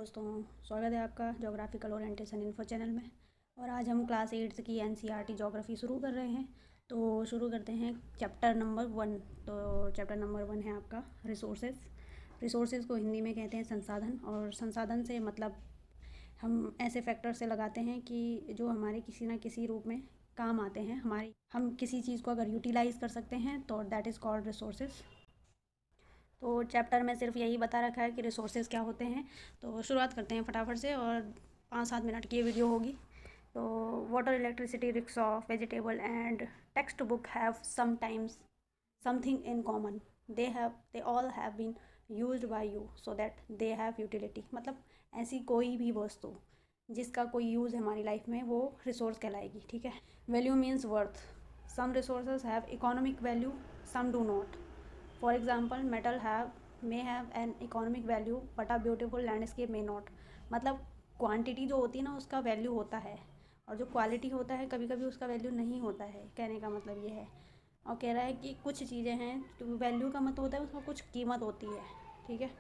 दोस्तों, स्वागत है आपका ज्योग्राफिकल ओरिएंटेशन इन्फो चैनल में। और आज हम क्लास 8 की एनसीईआरटी ज्योग्राफी शुरू कर रहे हैं। तो शुरू करते हैं चैप्टर नंबर 1। तो चैप्टर नंबर 1 है आपका रिसोर्सेज। रिसोर्सेज को हिंदी में कहते हैं संसाधन। और संसाधन से मतलब हम ऐसे फैक्टर से लगाते हैं कि जो हमारे किसी ना किसी रूप में काम आते हैं। हम किसी चीज़ को अगर यूटिलाइज़ कर सकते हैं तो दैट इज़ कॉल्ड रिसोर्सेज। तो चैप्टर में सिर्फ यही बता रखा है कि रिसोर्सेज क्या होते हैं। तो शुरुआत करते हैं फटाफट से, और 5-7 मिनट की ये वीडियो होगी। तो water, electricity, rickshaw, vegetable and text book have sometimes something in common. They all have been used by you so that they have utility. मतलब ऐसी कोई भी वस्तु जिसका कोई यूज़ है हमारी लाइफ में, वो रिसोर्स कहलाएगी। ठीक है। Value means worth. Some resources have economic value, some do not. For example, metal may have an economic value but a beautiful landscape may not। मतलब क्वांटिटी जो होती है ना, उसका वैल्यू होता है, और जो क्वालिटी होता है कभी कभी उसका वैल्यू नहीं होता है। कहने का मतलब ये है। और कह रहा है कि कुछ चीज़ें हैं तो वैल्यू का मतलब होता है उसमें कुछ कीमत होती है। ठीक है।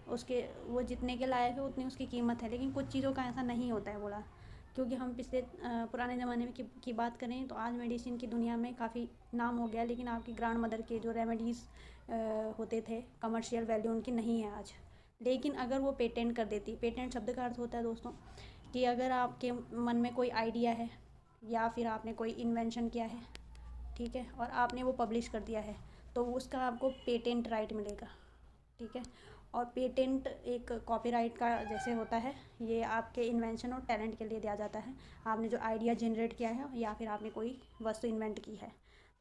उसके वो जितने के लायक है उतनी उसकी कीमत है, लेकिन कुछ चीज़ों का ऐसा नहीं होता है बोला। क्योंकि हम पिछले पुराने ज़माने में की बात करें तो आज मेडिसिन की दुनिया में काफ़ी नाम हो गया, लेकिन आपकी ग्रैंड मदर के जो रेमेडीज़ होते थे, कमर्शियल वैल्यू उनकी नहीं है आज। लेकिन अगर वो पेटेंट कर देती, पेटेंट शब्द का अर्थ होता है दोस्तों कि अगर आपके मन में कोई आइडिया है या फिर आपने कोई इन्वेंशन किया है, ठीक है, और आपने वो पब्लिश कर दिया है, तो उसका आपको पेटेंट राइट मिलेगा। ठीक है। और पेटेंट एक कॉपीराइट का जैसे होता है, ये आपके इन्वेंशन और टैलेंट के लिए दिया जाता है। आपने जो आइडिया जनरेट किया है या फिर आपने कोई वस्तु इन्वेंट की है।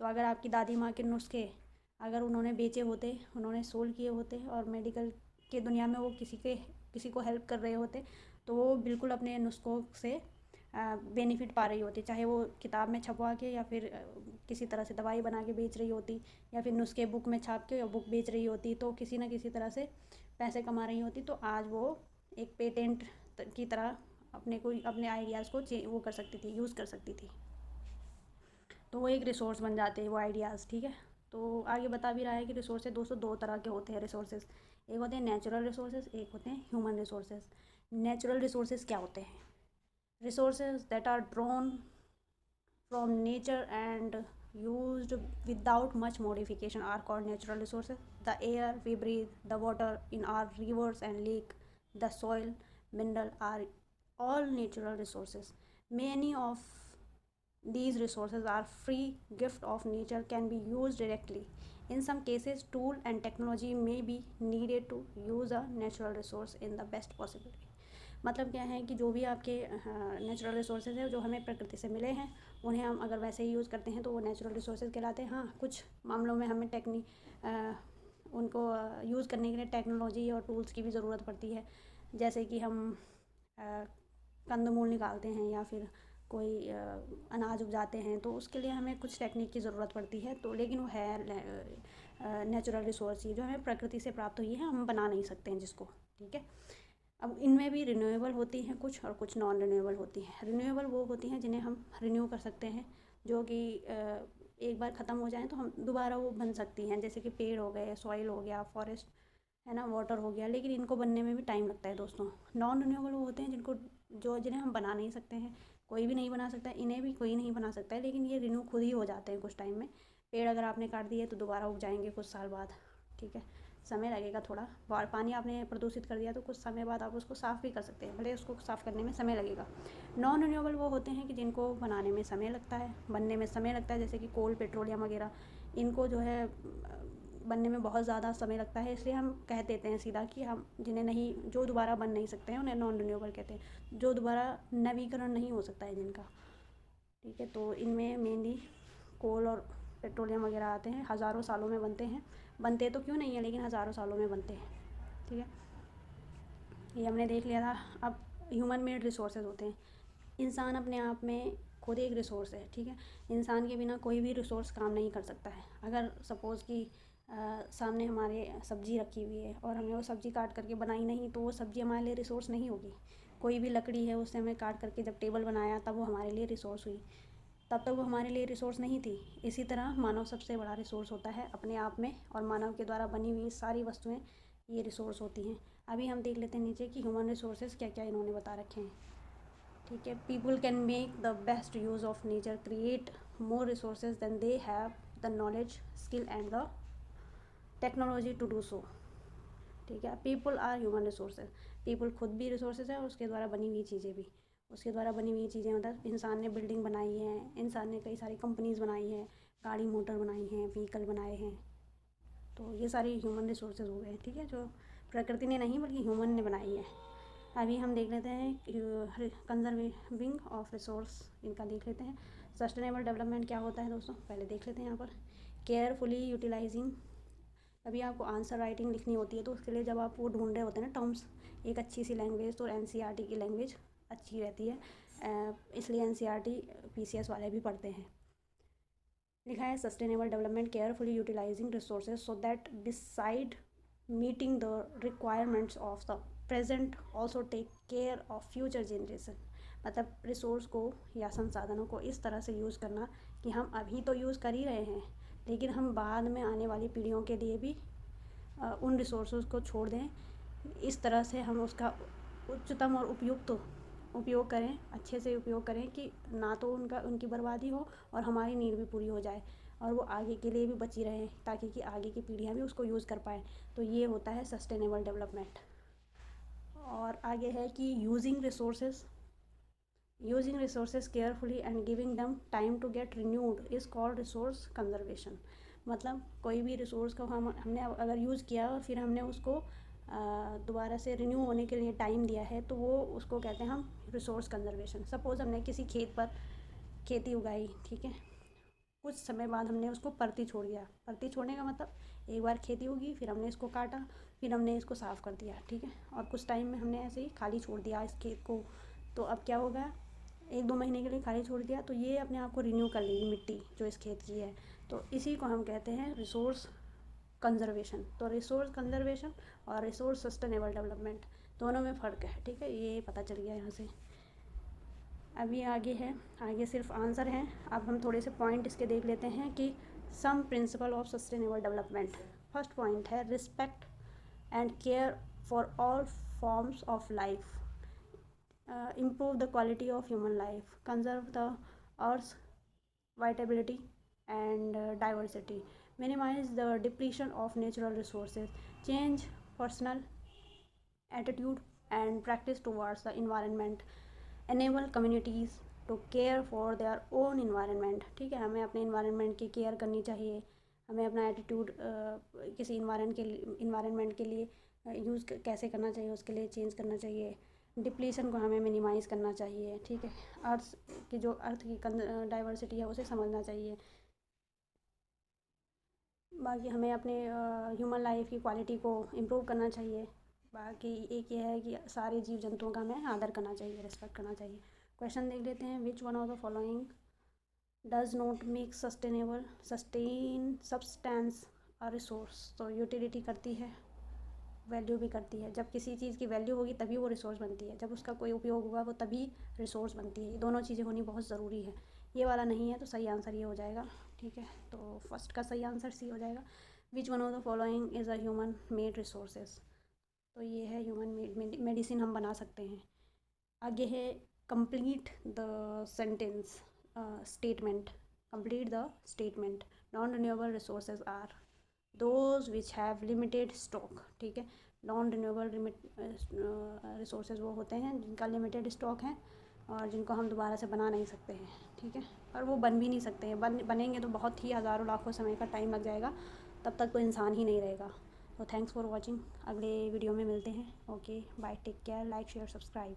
तो अगर आपकी दादी माँ के नुस्खे अगर उन्होंने बेचे होते, उन्होंने सोल्व किए होते और मेडिकल के दुनिया में वो किसी को हेल्प कर रहे होते, तो वो बिल्कुल अपने नुस्खों से बेनिफिट पा रही होती, चाहे वो किताब में छपवा के या फिर किसी तरह से दवाई बना के बेच रही होती, या फिर नुस्खे बुक में छाप के बुक बेच रही होती, तो किसी न किसी तरह से पैसे कमा रही होती। तो आज वो एक पेटेंट की तरह अपने आइडियाज़ को वो कर सकती थी, यूज़ कर सकती थी। तो वो एक रिसोर्स बन जाते हैं वो आइडियाज़। ठीक है। तो आगे बता भी रहा है कि रिसोर्सेज दोस्तों दो तरह के होते हैं रिसोर्सेज। एक होते हैं नेचुरल रिसोर्सेज, एक होते हैं ह्यूमन रिसोर्सेज। नेचुरल रिसोर्सेज क्या होते हैं? Resources that are drawn from nature and used without much modification are called natural resources. The air we breathe, the water in our rivers and lake, the soil, mineral are all natural resources. Many of these resources are free gift of nature, can be used directly. In some cases, tool and technology may be needed to use a natural resource in the best possible way. मतलब क्या है कि जो भी आपके natural resources है जो हमें प्रकृति से मिले हैं, उन्हें हम अगर वैसे ही यूज़ करते हैं तो वो नेचुरल रिसोर्सेज कहलाते हैं। हाँ, कुछ मामलों में हमें उनको यूज़ करने के लिए टेक्नोलॉजी और टूल्स की भी ज़रूरत पड़ती है। जैसे कि हम कंदमूल निकालते हैं या फिर कोई अनाज उपजाते हैं, तो उसके लिए हमें कुछ टेक्निक की ज़रूरत पड़ती है। तो लेकिन वो है नेचुरल रिसोर्स ही जो हमें प्रकृति से प्राप्त हुई है, हम बना नहीं सकते हैं जिसको। ठीक है। अब इनमें भी रिन्यूएबल होती हैं कुछ, और कुछ नॉन रिन्यूएबल होती हैं। रिन्यूएबल वो होती हैं जिन्हें हम रिन्यू कर सकते हैं, जो कि एक बार ख़त्म हो जाएं तो हम दोबारा वो बन सकती हैं। जैसे कि पेड़ हो गए, सॉइल हो गया, फॉरेस्ट है ना, वाटर हो गया, लेकिन इनको बनने में भी टाइम लगता है दोस्तों। नॉन रिन्यूएबल वो होते हैं जिन्हें हम बना नहीं सकते हैं, कोई भी नहीं बना सकता, इन्हें भी कोई नहीं बना सकता है, लेकिन ये रिन्यू खुद ही हो जाते हैं कुछ टाइम में। पेड़ अगर आपने काट दिए तो दोबारा उग जाएंगे कुछ साल बाद। ठीक है। समय लगेगा थोड़ा। पानी आपने प्रदूषित कर दिया तो कुछ समय बाद आप उसको साफ़ भी कर सकते हैं, भले उसको साफ़ करने में समय लगेगा। नॉन रिन्यूएबल वो होते हैं कि जिनको बनाने में समय लगता है, बनने में समय लगता है, जैसे कि कोल, पेट्रोलियम वगैरह। इनको जो है बनने में बहुत ज़्यादा समय लगता है, इसलिए हम कह देते हैं सीधा कि हम जो दोबारा बन नहीं सकते हैं उन्हें नॉन रिन्यूएबल कहते हैं, जो दोबारा नवीकरण नहीं हो सकता है जिनका। ठीक है। तो इनमें मेनली कोल और पेट्रोलियम वगैरह आते हैं, हज़ारों सालों में बनते तो क्यों नहीं है, लेकिन हज़ारों सालों में बनते हैं। ठीक है। ये हमने देख लिया था। अब ह्यूमन मेड रिसोर्सेज होते हैं। इंसान अपने आप में खुद एक रिसोर्स है। ठीक है। इंसान के बिना कोई भी रिसोर्स काम नहीं कर सकता है। अगर सपोज़ कि सामने हमारे सब्ज़ी रखी हुई है और हमने वो सब्ज़ी काट करके बनाई नहीं, तो वो सब्ज़ी हमारे लिए रिसोर्स नहीं होगी। कोई भी लकड़ी है, उससे हमें काट करके जब टेबल बनाया तब वो हमारे लिए रिसोर्स हुई, तब तक वो हमारे लिए रिसोर्स नहीं थी। इसी तरह मानव सबसे बड़ा रिसोर्स होता है अपने आप में, और मानव के द्वारा बनी हुई सारी वस्तुएं ये रिसोर्स होती हैं। अभी हम देख लेते हैं नीचे कि ह्यूमन रिसोर्सेज क्या क्या इन्होंने बता रखे हैं। ठीक है, people can make the best use of nature, create more resources then they have the knowledge, skill and the technology to do so. ठीक है, people are human resources, people खुद भी रिसोर्सेज है और उसके द्वारा बनी हुई चीज़ें भी। उसके द्वारा बनी हुई चीज़ें मतलब इंसान ने बिल्डिंग बनाई है, इंसान ने कई सारी कंपनीज़ बनाई हैं, गाड़ी मोटर बनाई हैं, व्हीकल बनाए हैं, तो ये सारी ह्यूमन रिसोर्सेज हो गए। ठीक है, जो प्रकृति ने नहीं बल्कि ह्यूमन ने बनाई है। अभी हम देख लेते हैं कंजर्विंग ऑफ रिसोर्स, इनका देख लेते हैं। सस्टेनेबल डेवलपमेंट क्या होता है दोस्तों, पहले देख लेते हैं यहाँ पर। केयरफुली यूटिलाइजिंग, अभी आपको आंसर राइटिंग लिखनी होती है तो उसके लिए जब आप वो ढूंढ रहे होते हैं ना टर्म्स, एक अच्छी सी लैंग्वेज, तो एनसीईआरटी की लैंग्वेज अच्छी रहती है, इसलिए एनसीईआरटी पीसीएस वाले भी पढ़ते हैं। लिखा है sustainable development carefully utilising resources so that beside meeting the requirements of the present also take care of future generation. मतलब रिसोर्स को या संसाधनों को इस तरह से यूज़ करना कि हम अभी तो यूज़ कर ही रहे हैं, लेकिन हम बाद में आने वाली पीढ़ियों के लिए भी उन रिसोर्सेज को छोड़ दें। इस तरह से हम उसका उच्चतम और उपयुक्त उपयोग करें, अच्छे से उपयोग करें कि ना तो उनकी बर्बादी हो और हमारी नीड भी पूरी हो जाए और वो आगे के लिए भी बची रहें, ताकि कि आगे की पीढ़ियाँ भी उसको यूज़ कर पाएँ। तो ये होता है सस्टेनेबल डेवलपमेंट। और आगे है कि using resources carefully and giving them time to get renewed is called resource conservation. मतलब कोई भी रिसोर्स को हमने अगर यूज़ किया और फिर हमने उसको दोबारा से रिन्यू होने के लिए टाइम दिया है, तो वो उसको कहते हैं हम रिसोर्स कंजर्वेशन। सपोज़ हमने किसी खेत पर खेती उगाई, ठीक है, कुछ समय बाद हमने उसको परती छोड़ दिया। परती छोड़ने का मतलब एक बार खेती होगी, फिर हमने इसको काटा, फिर हमने इसको साफ़ कर दिया, ठीक है, और कुछ टाइम में हमने ऐसे ही खाली छोड़ दिया इस खेत को। तो अब क्या होगा, 1-2 महीने के लिए खाली छोड़ दिया तो ये अपने आप को रिन्यू कर लेगी मिट्टी जो इस खेत की है। तो इसी को हम कहते हैं रिसोर्स कंजर्वेशन। तो रिसोर्स कंजर्वेशन और रिसोर्स सस्टेनेबल डेवलपमेंट दोनों में फ़र्क है। ठीक है, ये पता चल गया यहाँ से। अभी आगे है, आगे सिर्फ आंसर हैं। अब हम थोड़े से पॉइंट इसके देख लेते हैं कि some principle of sustainable development. First point है respect and care for all forms of life, improve the quality of human life, conserve the earth's vitality and diversity, minimize the depletion of natural resources, change personal attitude and practice towards the environment, enable communities to care for their own environment। ठीक है, हमें अपने environment की care करनी चाहिए, हमें अपना attitude किसी इन्वायरमेंट के लिए यूज़ कैसे करना चाहिए उसके लिए चेंज करना चाहिए। डिप्लीशन को हमें मिनिमाइज़ करना चाहिए। ठीक है, अर्थ की डाइवर्सिटी है उसे समझना चाहिए। बाकी हमें अपने ह्यूमन लाइफ की क्वालिटी को इम्प्रूव करना चाहिए। बाकी एक ये है कि सारे जीव जंतुओं का हमें आदर करना चाहिए, रिस्पेक्ट करना चाहिए। क्वेश्चन देख लेते हैं, which one of the following does not make sustain substance a resource. तो यूटिलिटी करती है, वैल्यू भी करती है। जब किसी चीज़ की वैल्यू होगी तभी वो रिसोर्स बनती है, जब उसका कोई उपयोग होगा वो तभी रिसोर्स बनती है। ये दोनों चीज़ें होनी बहुत ज़रूरी है। ये वाला नहीं है तो सही आंसर ये हो जाएगा। ठीक है, तो फर्स्ट का सही आंसर सी हो जाएगा। Which one of the following is a human made resources. तो ये है ह्यूमन मेड मेडिसिन हम बना सकते हैं। आगे है complete the sentence statement, complete the statement. Non renewable resources are those which have limited stock. ठीक है, नॉन रिन्यूएबल रिसोर्सेज वो होते हैं जिनका लिमिटेड स्टॉक है और जिनको हम दोबारा से बना नहीं सकते हैं। ठीक है, और वो बन भी नहीं सकते हैं, बनेंगे तो बहुत ही हज़ारों लाखों समय का टाइम लग जाएगा, तब तक कोई इंसान ही नहीं रहेगा। तो थैंक्स फॉर वॉचिंग, अगले वीडियो में मिलते हैं। Okay bye, take care, like share subscribe.